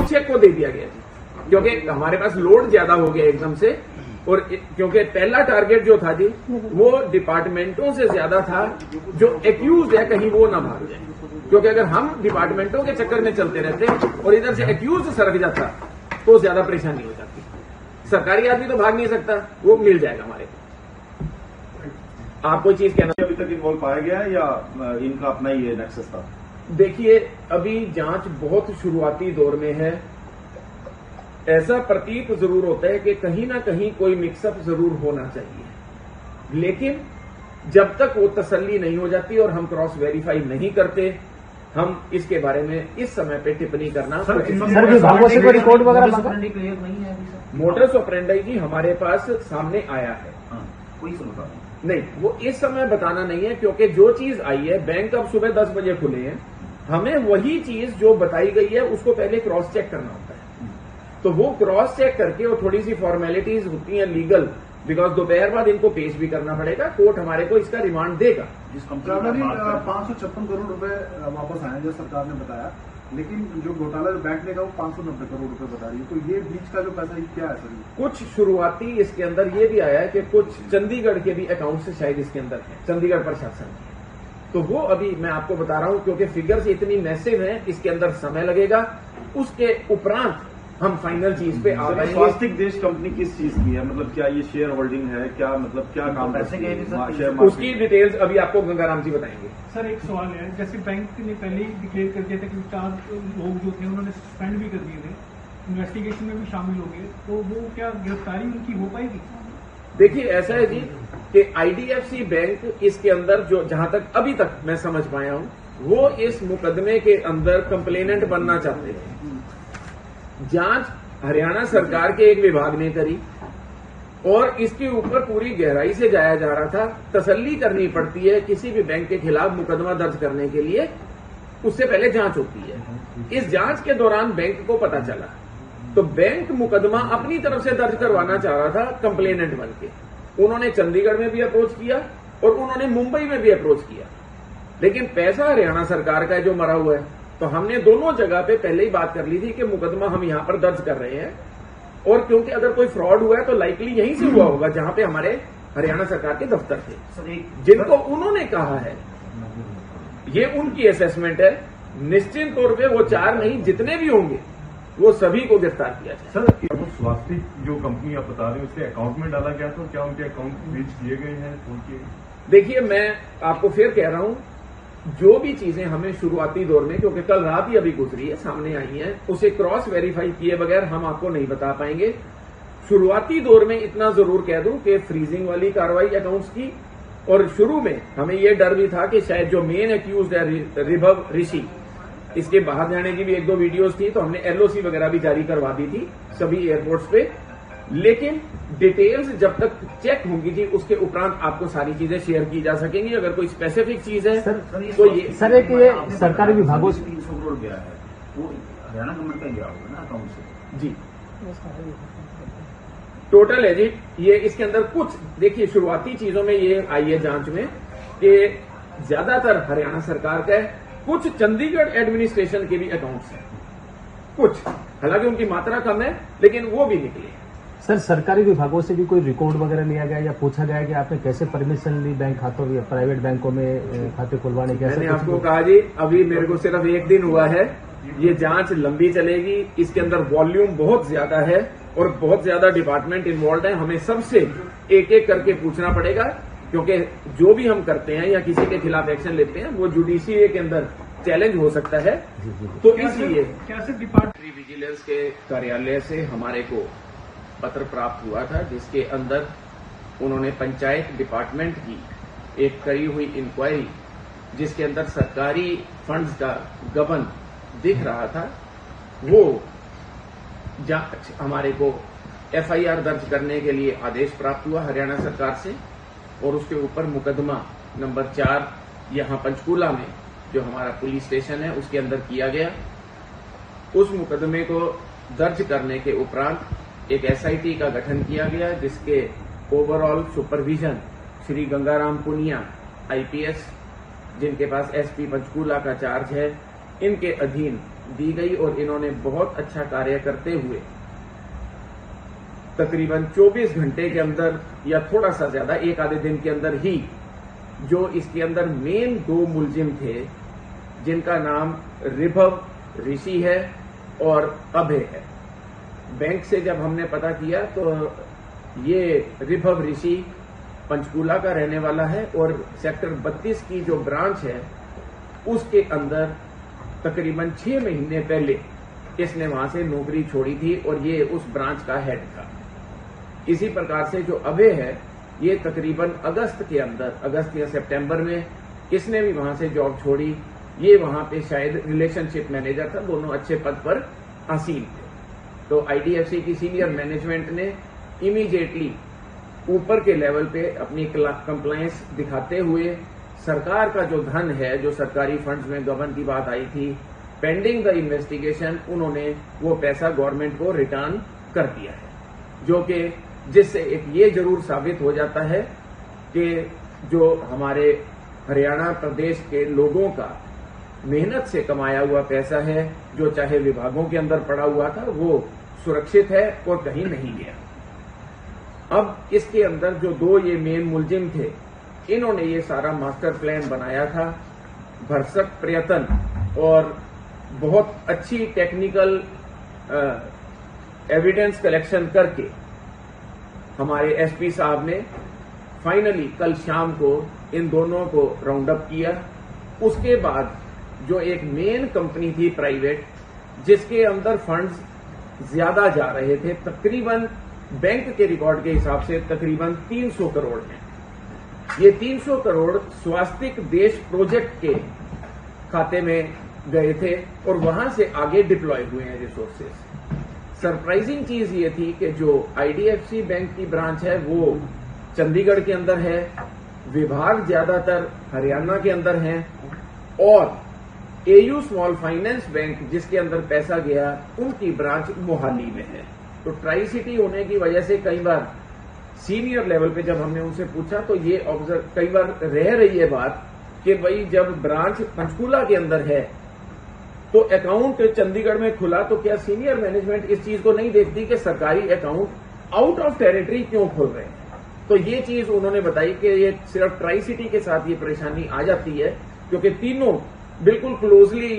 Check को दे दिया गया जी, क्योंकि हमारे पास लोड ज्यादा हो गया एकदम से, और क्योंकि पहला टारगेट जो था जी वो डिपार्टमेंटों से ज्यादा था, जो एक्यूज है कहीं वो ना भाग जाए, क्योंकि अगर हम डिपार्टमेंटों के चक्कर में चलते रहते और इधर से एक्यूज सरक जाता तो ज्यादा परेशानी हो जाती। सरकारी आदमी तो भाग नहीं सकता, वो मिल जाएगा हमारे को। आप कोई चीज कहना? अभी तक इन्वॉल्व पाया गया है या इनका अपना ही ये नेक्सस था? देखिए, अभी जांच बहुत शुरुआती दौर में है। ऐसा प्रतीत जरूर होता है कि कहीं ना कहीं कोई मिक्सअप जरूर होना चाहिए, लेकिन जब तक वो तसल्ली नहीं हो जाती और हम क्रॉस वेरीफाई नहीं करते, हम इसके बारे में इस समय पे टिप्पणी करना। सर, विभागों से कोई रिकॉर्ड वगैरह क्लियर नहीं है अभी सर? मोटर्स ऑपरेंडाई जी हमारे पास सामने आया है। कोई समझा नहीं, वो इस समय बताना नहीं है, क्योंकि जो चीज आई है, बैंक अब सुबह 10 बजे खुले हैं, हमें वही चीज जो बताई गई है उसको पहले क्रॉस चेक करना होता है। तो वो क्रॉस चेक करके, और थोड़ी सी फॉर्मेलिटीज होती हैं लीगल, बिकॉज दोपहर बाद इनको पेश भी करना पड़ेगा, कोर्ट हमारे को इसका रिमांड देगा। जिस कंपनी 556 करोड़ रुपए वापस आए जो सरकार ने बताया, लेकिन जो घोटाला जो बैंक ने कहा वो 590 करोड़ रुपए बता रही है, तो ये बीच का जो पैसा क्या है सर? कुछ शुरुआती इसके अंदर ये भी आया है कि कुछ चंडीगढ़ के भी अकाउंट से शायद इसके अंदर है, चंडीगढ़ प्रशासन के। तो वो अभी मैं आपको बता रहा हूं, क्योंकि फिगर्स इतनी मैसिव हैं, इसके अंदर समय लगेगा। उसके उपरांत हम फाइनल चीज पे आ रहे हैं। स्वास्तिक देश कंपनी किस चीज की है, मतलब क्या ये शेयर होल्डिंग है, क्या मतलब क्या काम पैसे गए शेयर? उसकी डिटेल्स अभी आपको गंगाराम जी बताएंगे। सर, एक सवाल है, जैसे बैंक ने पहले ही डिक्लेयर कर दिया था कि 4 लोग जो थे उन्होंने सस्पेंड भी कर दिए थे, इन्वेस्टिगेशन में भी शामिल हो गए, तो वो क्या गिरफ्तारी उनकी हो पाएगी? देखिए, ऐसा है जी कि आईडीएफसी बैंक इसके अंदर, जो जहां तक अभी तक मैं समझ पाया हूं, वो इस मुकदमे के अंदर कंप्लेनेंट बनना चाहते थे। जांच हरियाणा सरकार के एक विभाग ने करी और इसके ऊपर पूरी गहराई से जाया जा रहा था। तसल्ली करनी पड़ती है किसी भी बैंक के खिलाफ मुकदमा दर्ज करने के लिए, उससे पहले जांच होती है। इस जांच के दौरान बैंक को पता चला, तो बैंक मुकदमा अपनी तरफ से दर्ज करवाना चाह रहा था कंप्लेनेंट बन के। उन्होंने चंडीगढ़ में भी अप्रोच किया और उन्होंने मुंबई में भी अप्रोच किया, लेकिन पैसा हरियाणा सरकार का है जो मरा हुआ है। तो हमने दोनों जगह पे पहले ही बात कर ली थी कि मुकदमा हम यहां पर दर्ज कर रहे हैं, और क्योंकि अगर कोई फ्रॉड हुआ है तो लाइकली यहीं से हुआ होगा जहां पे हमारे हरियाणा सरकार के दफ्तर थे, जिनको उन्होंने कहा है। ये उनकी असेसमेंट है। निश्चित तौर पे वो 4 नहीं, जितने भी होंगे वो सभी को गिरफ्तार किया जाए। सर, वो स्वास्तिक जो कंपनी आप बता रहे हैं उसके अकाउंट में डाला गया था, क्या उनके अकाउंट फ्रीज किए गए हैं? देखिए, मैं आपको फिर कह रहा हूं, जो भी चीजें हमें शुरुआती दौर में, क्योंकि कल रात ही अभी गुजरी है, सामने आई है, उसे क्रॉस वेरीफाई किए बगैर हम आपको नहीं बता पाएंगे। शुरुआती दौर में इतना जरूर कह दूं कि फ्रीजिंग वाली कार्रवाई अकाउंट्स की, और शुरू में हमें यह डर भी था कि शायद जो मेन एक्यूज है रिभव ऋषि, इसके बाहर जाने की भी 1-2 वीडियोस थी, तो हमने एलओसी वगैरह भी जारी करवा दी थी सभी एयरपोर्ट्स पे। लेकिन डिटेल्स जब तक चेक होंगी जी, उसके उपरांत आपको सारी चीजें शेयर की जा सकेंगी। अगर कोई स्पेसिफिक चीज है तो ये सर, एक ये सरकारी विभागों से 300 करोड़ गया है, वो हरियाणा गवर्नमेंट का गया होगा ना अकाउंट से? जी टोटल है जी। ये इसके अंदर कुछ, देखिए, शुरुआती चीजों में ये आई है जांच में कि ज्यादातर हरियाणा सरकार का है, कुछ चंडीगढ़ एडमिनिस्ट्रेशन के भी अकाउंट्स हैं, कुछ, हालांकि उनकी मात्रा कम है, लेकिन वो भी निकले। सर, सरकारी विभागों से भी कोई रिकॉर्ड वगैरह लिया गया या पूछा गया कि आपने कैसे परमिशन ली बैंक खातों या प्राइवेट बैंकों में खाते खुलवाने के? मैंने आपको कहा जी, अभी मेरे को सिर्फ 1 दिन हुआ है, ये जांच लंबी चलेगी। इसके अंदर वॉल्यूम बहुत ज्यादा है और बहुत ज्यादा डिपार्टमेंट इन्वॉल्व है। हमें सबसे एक-एक करके पूछना पड़ेगा, क्योंकि जो भी हम करते हैं या किसी के खिलाफ एक्शन लेते हैं वो जुडिशियरी के अंदर चैलेंज हो सकता है। तो इसलिए क्या सर डिपार्टमेंट विजिलेंस के कार्यालय से हमारे को पत्र प्राप्त हुआ था, जिसके अंदर उन्होंने पंचायत डिपार्टमेंट की एक करी हुई इंक्वायरी, जिसके अंदर सरकारी फंड्स का गबन दिख रहा था, वो जांच हमारे को एफआईआर दर्ज करने के लिए आदेश प्राप्त हुआ हरियाणा सरकार से, और उसके ऊपर मुकदमा नंबर 4 यहां पंचकूला में जो हमारा पुलिस स्टेशन है उसके अंदर किया गया। उस मुकदमे को दर्ज करने के उपरांत एक एसआईटी का गठन किया गया, जिसके overall supervision Shri Gangaram Punia IPS, जिनके पास एसपी पंचकूला का चार्ज है, इनके अधीन दी गई और इन्होंने बहुत अच्छा कार्य करते हुए तकरीबन 24 घंटे के अंदर या थोड़ा सा ज्यादा एक आधे दिन के अंदर ही जो इसके अंदर मेन 2 मुलजिम थे जिनका नाम रिभव ऋषि है और अभय है। बैंक से जब हमने पता किया तो ये रिभव ऋषि पंचकूला का रहने वाला है और सेक्टर 32 की जो ब्रांच है उसके अंदर तकरीबन 6 महीने पहले इसने वहां से नौकरी छोड़ी थी और ये उस ब्रांच का हेड था। इसी प्रकार से जो अभय है ये तकरीबन अगस्त या सितंबर में इसने भी वहां से जॉब छोड़ी। ये वहां पे शायद रिलेशनशिप मैनेजर था, दोनों अच्छे पद पर आसीन थे। तो आईडीएफसी की सीनियर मैनेजमेंट ने इमीडिएटली ऊपर के लेवल पे अपनी कंप्लायंस दिखाते हुए सरकार का जो धन है, जो सरकारी फंड्स में गबन की बात आई थी, पेंडिंग द इन्वेस्टिगेशन उन्होंने वो पैसा गवर्नमेंट को रिटर्न कर दिया है, जो कि जिससे एक ये जरूर साबित हो जाता है कि जो हमारे हरियाणा प्रदेश के लोगों का मेहनत से कमाया हुआ पैसा है, जो चाहे विभागों के अंदर पड़ा हुआ था, वो सुरक्षित है और कहीं नहीं गया। अब इसके अंदर जो 2 ये मेन मुलजिम थे, इन्होंने ये सारा मास्टर प्लान बनाया था। भरसक प्रयत्न और बहुत अच्छी टेक्निकल एविडेंस कलेक्शन करके हमारे एसपी साहब ने फाइनली कल शाम को इन दोनों को राउंड अप किया। उसके बाद जो एक मेन कंपनी थी प्राइवेट, जिसके अंदर फंड्स ज्यादा जा रहे थे, तकरीबन बैंक के रिकॉर्ड के हिसाब से तकरीबन 300 करोड़ हैं। ये 300 करोड़ स्वास्तिक देश प्रोजेक्ट के खाते में गए थे और वहां से आगे डिप्लॉय हुए हैं रिसोर्सेज। सरप्राइजिंग चीज ये थी कि जो आईडीएफसी बैंक की ब्रांच है वो चंडीगढ़ के अंदर है, विभाग ज्यादातर हरियाणा के अंदर हैं और एयू स्मॉल फाइनेंस बैंक जिसके अंदर पैसा गया उनकी ब्रांच मोहाली में है। तो ट्राई सिटी होने की वजह से कई बार सीनियर लेवल पे जब हमने उनसे पूछा तो ये ऑब्जर्व कई बार रह रही है बात कि भाई जब ब्रांच पंचकूला के अंदर है तो अकाउंट चंडीगढ़ में खुला, तो क्या सीनियर मैनेजमेंट इस चीज को नहीं देखती कि सरकारी अकाउंट आउट ऑफ टेरिटरी क्यों खोल रहे हैं? तो ये चीज उन्होंने बताई कि ये सिर्फ ट्राई सिटी के साथ ये परेशानी आ जाती है क्योंकि तीनों बिल्कुल क्लोजली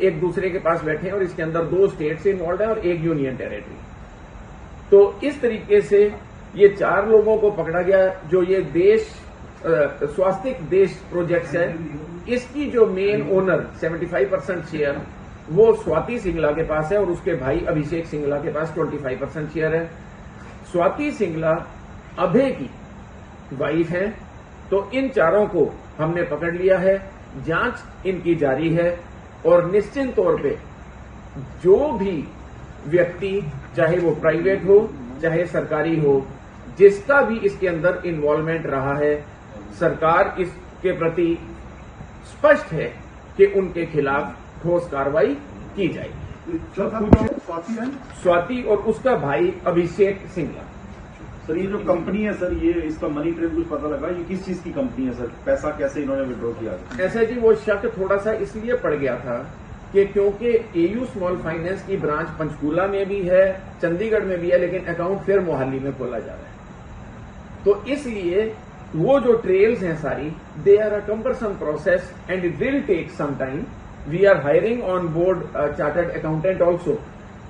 एक दूसरे के पास बैठे हैं और इसके अंदर 2 स्टेट्स इन्वॉल्व है और 1 यूनियन टेरिटरी। तो इस तरीके से ये 4 लोगों को पकड़ा गया। जो ये देश स्वास्तिक देश प्रोजेक्ट्स है, इसकी जो मेन ओनर 75% शेयर वो स्वाति सिंगला के पास है और उसके भाई अभिषेक सिंगला के पास 25% शेयर है। स्वाति सिंगला अभय की वाइफ है। तो इन 4 को हमने पकड़ लिया है, जांच इनकी जारी है और निश्चित तौर पे जो भी व्यक्ति, चाहे वो प्राइवेट हो चाहे सरकारी हो, जिसका भी इसके अंदर इन्वॉल्वमेंट रहा है, सरकार इसके प्रति स्पष्ट है कि उनके खिलाफ ठोस कार्रवाई की जाएगी। स्वाति और उसका भाई अभिषेक सिंगला। सर ये जो कंपनी है सर, ये इसका मनी ट्रेल कुछ पता लगा, ये किस चीज की कंपनी है सर? पैसा कैसे इन्होंने विड्रॉ किया? ऐसा जी वो शक थोड़ा सा इसलिए पड़ गया था कि क्योंकि एयू स्मॉल फाइनेंस की ब्रांच पंचकूला में भी है, चंडीगढ़ में भी है, लेकिन अकाउंट फिर मोहाली में खोला जा रहा है। तो इसलिए वो जो ट्रेल्स हैं सारी, they are a cumbersome process and it will take some time. We are hiring on board chartered accountant also,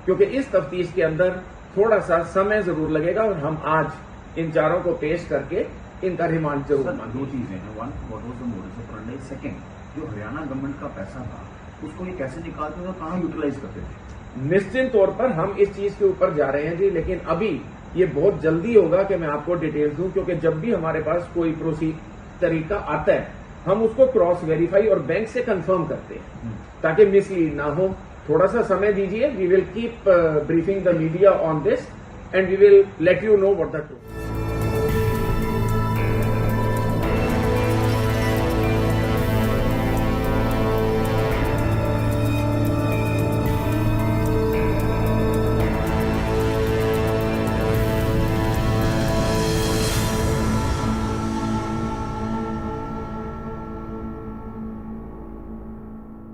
क्योंकि इस तफ्तीश के अंदर थोड़ा सा समय जरूर लगेगा और हम आज इन 4 को पेश करके इनका रिमांड जरूर मांगेंगे। 2 चीजें हैं, 1 what was the motive operandi, second जो हरियाणा गवर्नमेंट का पैसा था उसको ये कैसे निकालते थे और कहां यूटिलाइज करते थे? निश्चित तौर पर हम इस चीज के ऊपर जा रहे हैं जी, लेकिन अभी ये बहुत जल्दी होगा कि मैं आपको डिटेल्स दूं, क्योंकि जब भी हमारे पास कोई तरीका आता है हम उसको क्रॉस वेरीफाई और बैंक से कंफर्म करते हैं ताकि मिसलीड ना हो। थोड़ा सा समय दीजिए, we will keep briefing the media on this and we will let you know what the truth.